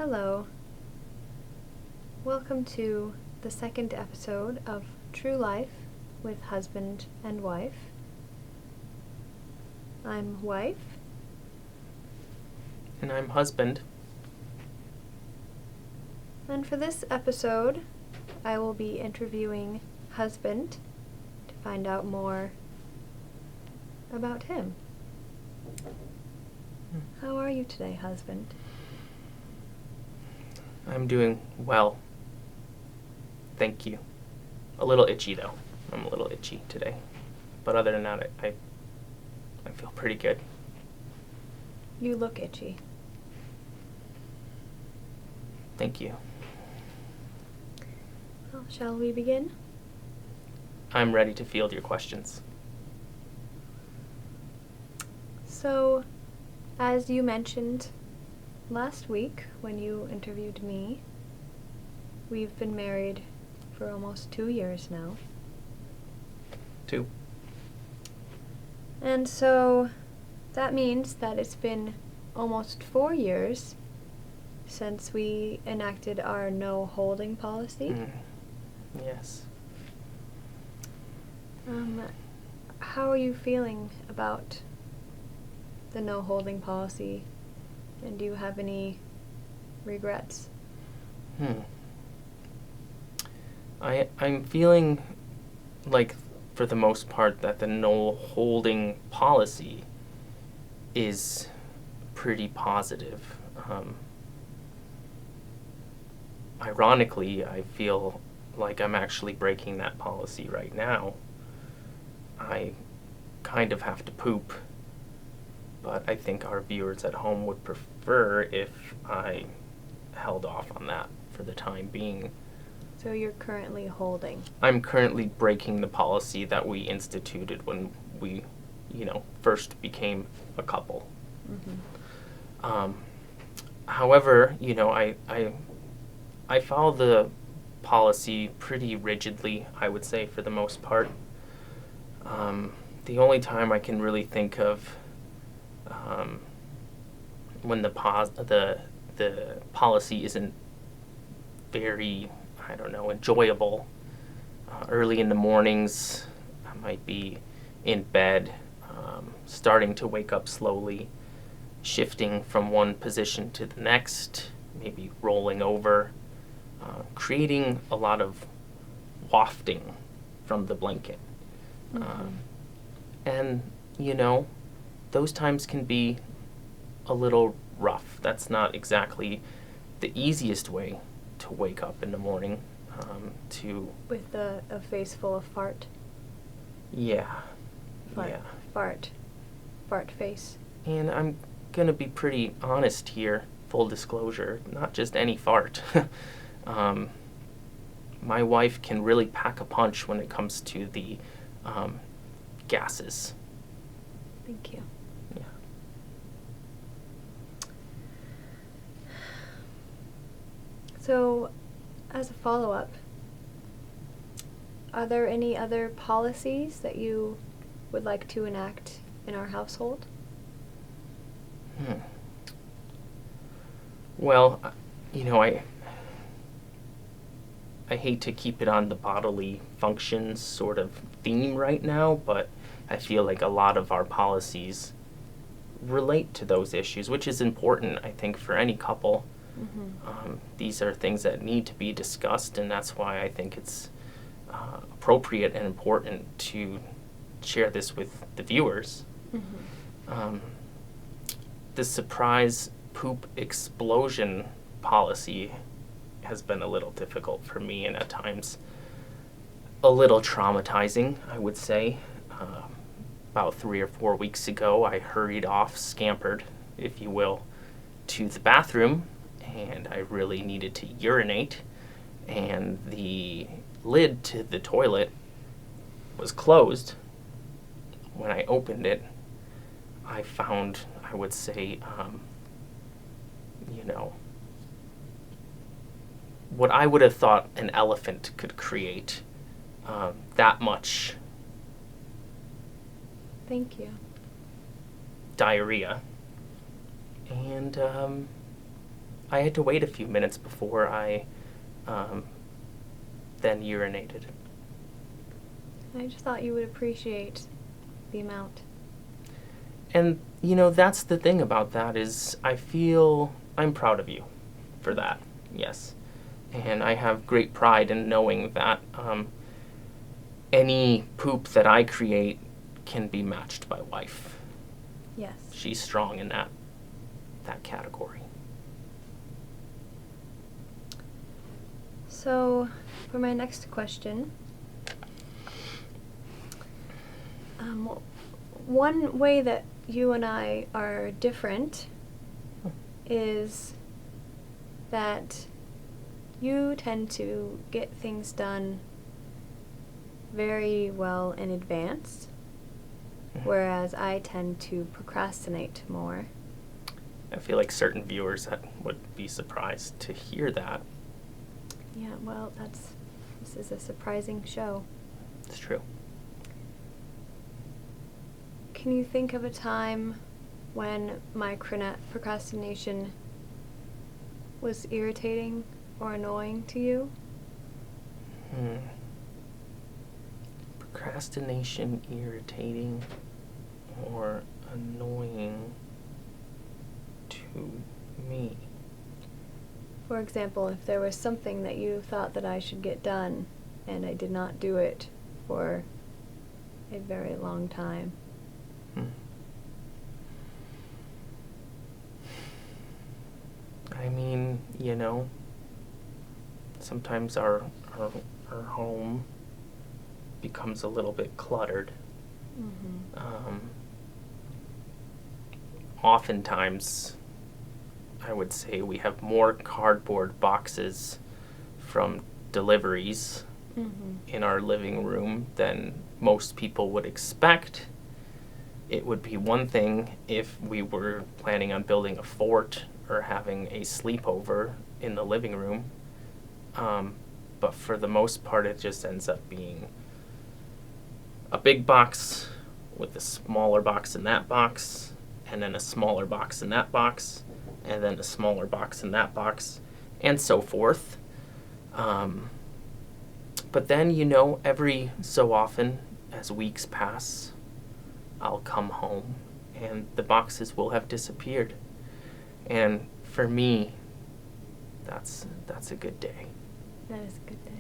Hello. Welcome to the second episode of True Life with Husband and Wife. I'm wife. And I'm husband. And for this episode, I will be interviewing husband to find out more about him. How are you today, husband? I'm doing well. Thank you. A little itchy, though. I'm a little itchy today. But other than that, I feel pretty good. You look itchy. Thank you. Well, shall we begin? I'm ready to field your questions. So, as you mentioned last week when you interviewed me, we've been married for almost 2 years now. 2. And so that means that it's been almost 4 years since we enacted our no holding policy. Yes. How are you feeling about the no holding policy? And do you have any regrets? I'm feeling like, for the most part, that the no holding policy is pretty positive. Ironically, I feel like I'm actually breaking that policy right now. I kind of have to poop, but I think our viewers at home would prefer if I held off on that for the time being. So you're currently holding. I'm currently breaking the policy that we instituted when we, first became a couple. Mm-hmm. However, I follow the policy pretty rigidly, I would say, for the most part. The only time I can really think of when the policy isn't very, enjoyable. Early in the mornings, I might be in bed, starting to wake up slowly, shifting from one position to the next, maybe rolling over, creating a lot of wafting from the blanket. Mm-hmm. And, those times can be a little rough. That's not exactly the easiest way to wake up in the morning. With a face full of fart. Yeah. Fart face. And I'm going to be pretty honest here, full disclosure, not just any fart. My wife can really pack a punch when it comes to the gases. Thank you. Yeah. So, as a follow-up, are there any other policies that you would like to enact in our household? Well, I hate to keep it on the bodily functions sort of theme right now, but I feel like a lot of our policies relate to those issues, which is important, I think, for any couple. Mm-hmm. These are things that need to be discussed, and that's why I think it's appropriate and important to share this with the viewers. Mm-hmm. The surprise poop explosion policy has been a little difficult for me, and at times a little traumatizing, I would say. About 3 or 4 weeks ago, I hurried off, scampered, if you will, to the bathroom, and I really needed to urinate, and the lid to the toilet was closed. When I opened it, I found, I would say, what I would have thought an elephant could create, that much Thank you. diarrhea. And I had to wait a few minutes before I then urinated. I just thought you would appreciate the amount. And, you know, that's the thing about that is I feel I'm proud of you for that, yes. And I have great pride in knowing that any poop that I create can be matched by wife. Yes. She's strong in that category. So, for my next question, one way that you and I are different is that you tend to get things done very well in advance, whereas I tend to procrastinate more. I feel like certain viewers would be surprised to hear that. Yeah, well, this is a surprising show. It's true. Can you think of a time when my procrastination was irritating or annoying to you? Procrastination, irritating, or annoying to me. For example, if there was something that you thought that I should get done and I did not do it for a very long time. I mean, you know, sometimes our home becomes a little bit cluttered. Oftentimes, I would say we have more cardboard boxes from deliveries in our living room than most people would expect. It would be one thing if we were planning on building a fort or having a sleepover in the living room. But for the most part, it just ends up being a big box with a smaller box in that box, and then a smaller box in that box, and then a smaller box in that box, and so forth. But then, you know, every so often, as weeks pass, I'll come home and the boxes will have disappeared. And for me, that's a good day. That is a good day.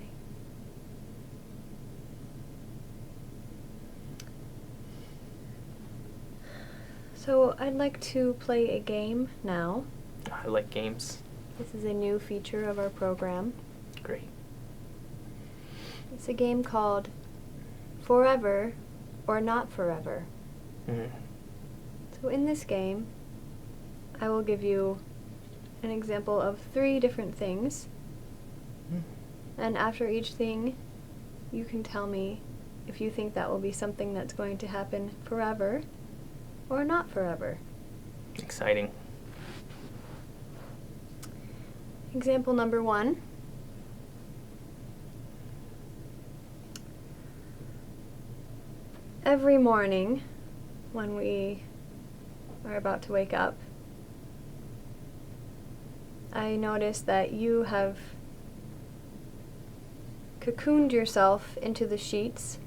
So I'd like to play a game now. I like games. This is a new feature of our program. Great. It's a game called Forever or Not Forever. So in this game, I will give you an example of 3 different things. And after each thing, you can tell me if you think that will be something that's going to happen forever or not forever. Exciting. Example number 1. Every morning when we are about to wake up, I notice that you have cocooned yourself into the sheets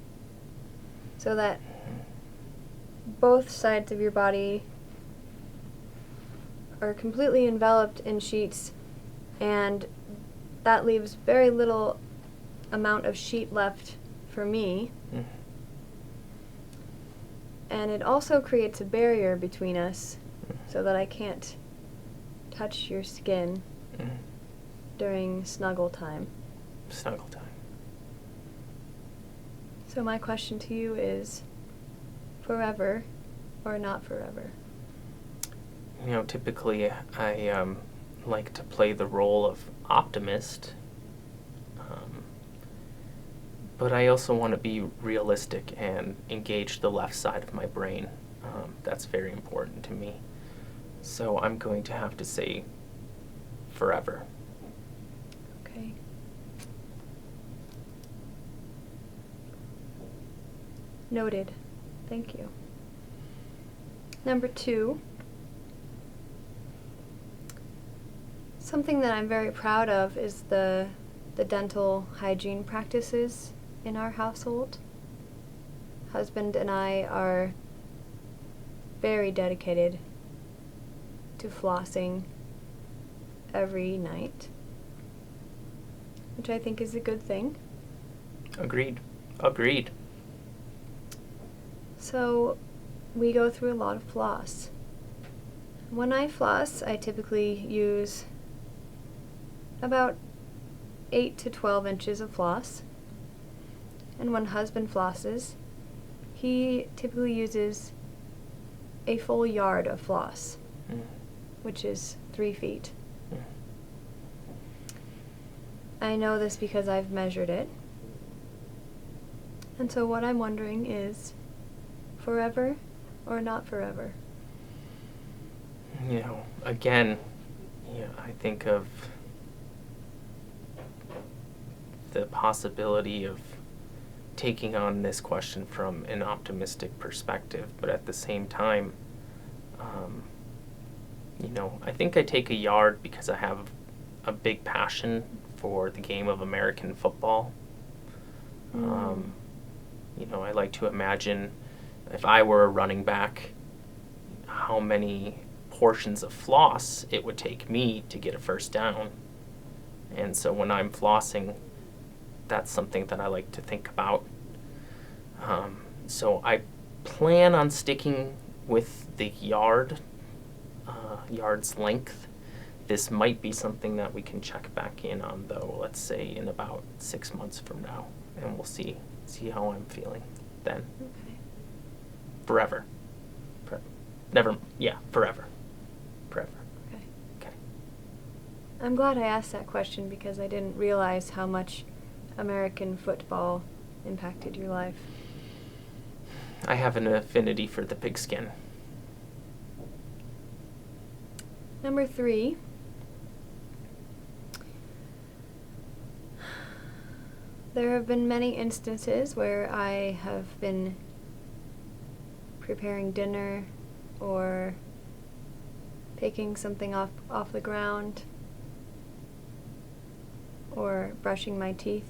so that both sides of your body are completely enveloped in sheets, and that leaves very little amount of sheet left for me. And it also creates a barrier between us so that I can't touch your skin during snuggle time. Snuggle time. So my question to you is, forever or not forever? You know, typically I like to play the role of optimist, but I also want to be realistic and engage the left side of my brain. That's very important to me. So I'm going to have to say forever. Okay. Noted. Thank you. Number 2. Something that I'm very proud of is the dental hygiene practices in our household. Husband and I are very dedicated to flossing every night, which I think is a good thing. Agreed. So we go through a lot of floss. When I floss, I typically use about 8 to 12 inches of floss. And when husband flosses, he typically uses a full yard of floss, which is 3 feet. I know this because I've measured it. And so what I'm wondering is, forever or not forever? Again, I think of the possibility of taking on this question from an optimistic perspective, but at the same time, I think I take a yard because I have a big passion for the game of American football. I like to imagine if I were a running back, how many portions of floss it would take me to get a first down. And so when I'm flossing, that's something that I like to think about. So I plan on sticking with the yard's length. This might be something that we can check back in on, though, let's say in about 6 months from now, and we'll see how I'm feeling then. Okay. Forever. Forever. Okay. I'm glad I asked that question because I didn't realize how much American football impacted your life. I have an affinity for the pigskin. Number 3. There have been many instances where I have been preparing dinner or picking something off the ground or brushing my teeth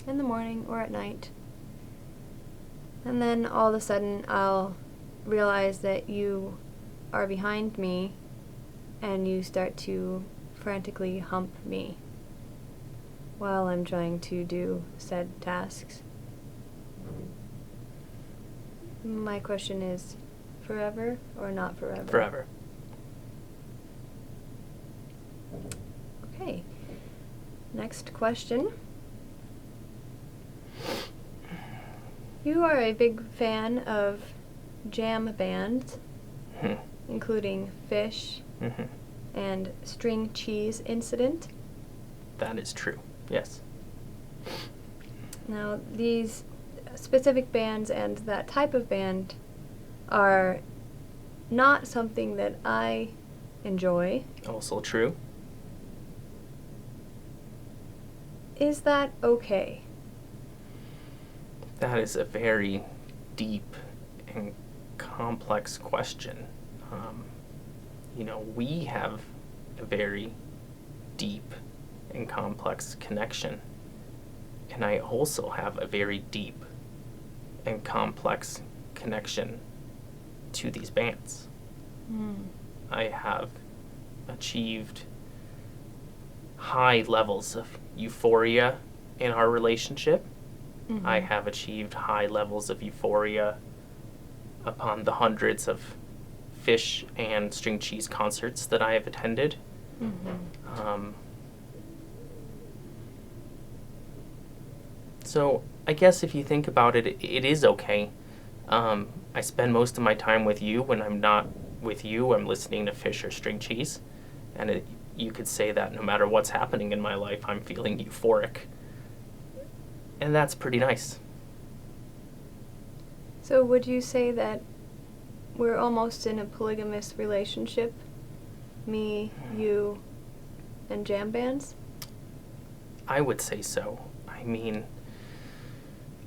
in the morning or at night. And then all of a sudden I'll realize that you are behind me and you start to frantically hump me while I'm trying to do said tasks. My question is, forever or not forever? Forever. Okay. Next question. You are a big fan of jam bands, including Fish and String Cheese Incident. That is true, yes. Now, these specific bands and that type of band are not something that I enjoy. Also true. Is that okay? That is a very deep and complex question. We have a very deep and complex connection. And I also have a very deep and complex connection to these bands. I have achieved high levels of euphoria in our relationship. I have achieved high levels of euphoria upon the hundreds of Fish and String Cheese concerts that I have attended. So I guess if you think about it, it is okay. I spend most of my time with you. When I'm not with you, I'm listening to Fish or String Cheese. And you could say that no matter what's happening in my life, I'm feeling euphoric. And that's pretty nice. So would you say that we're almost in a polygamous relationship? Me, you, and jam bands? I would say so. I mean,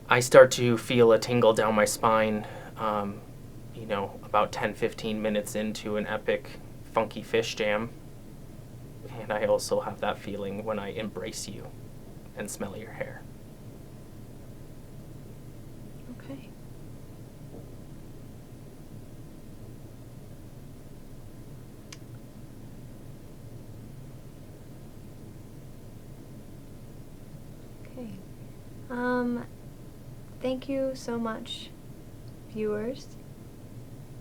I start to feel a tingle down my spine, about 10-15 minutes into an epic funky Fish jam. And I also have that feeling when I embrace you and smell your hair. Okay. Okay. Thank you so much, viewers,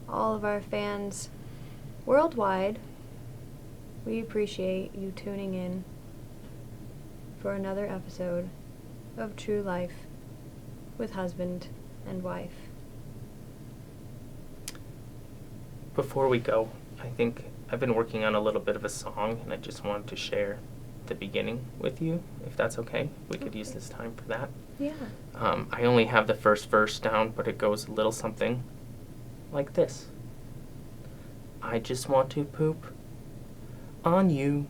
all of our fans worldwide. We appreciate you tuning in for another episode of True Life with husband and wife. Before we go, I think I've been working on a little bit of a song, and I just wanted to share the beginning with you, if that's okay. We could use this time for that. Yeah. I only have the first verse down, but it goes a little something like this. I just want to poop on you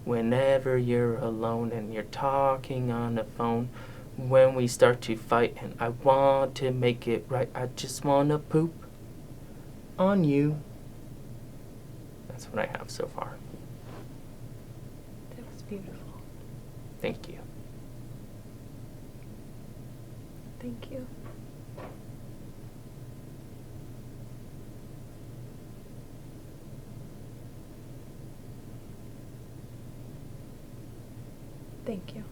whenever you're alone and you're talking on the phone. When we start to fight and I want to make it right, I just want to poop on you. That's what I have so far. That was beautiful. Thank you. Thank you. Thank you.